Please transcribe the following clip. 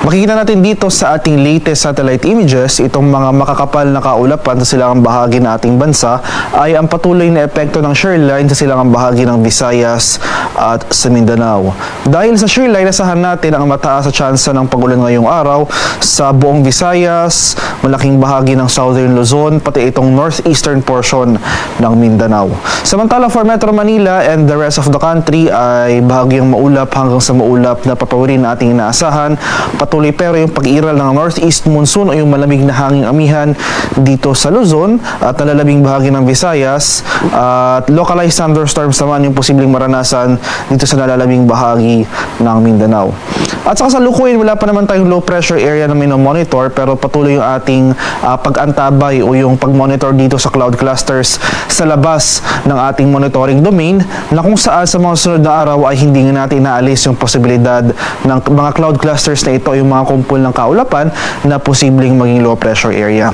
Makikita natin dito sa ating latest satellite images, itong mga makakapal na kaulapan sa silangang bahagi ng ating bansa ay ang patuloy na epekto ng shear line sa silangang bahagi ng Visayas at sa Mindanao. Dahil sa shear line, asahan natin ang mataas sa tsansa ng pagulan ngayong araw sa buong Visayas, malaking bahagi ng Southern Luzon, pati itong northeastern portion ng Mindanao. Samantala for Metro Manila and the rest of the country ay bahagyang maulap hanggang sa maulap na papawirin na ating inaasahan. Patuloy pero yung pag-iral ng northeast monsoon o yung malamig na hanging amihan dito sa Luzon at nalalabing bahagi ng Visayas at localized thunderstorms naman yung posibleng maranasan dito sa nalalabing bahagi ng Mindanao. At sa kasalukuyan, wala pa naman tayong low pressure area na minomonitor pero patuloy yung ating pag-antabay o yung pag-monitor dito sa cloud clusters sa labas ng ating monitoring domain na kung saan sa mga sunod na araw ay hindi nga natin naalis yung posibilidad ng mga cloud clusters na ito yung mga kumpul ng kaulapan na posibleng maging low pressure area.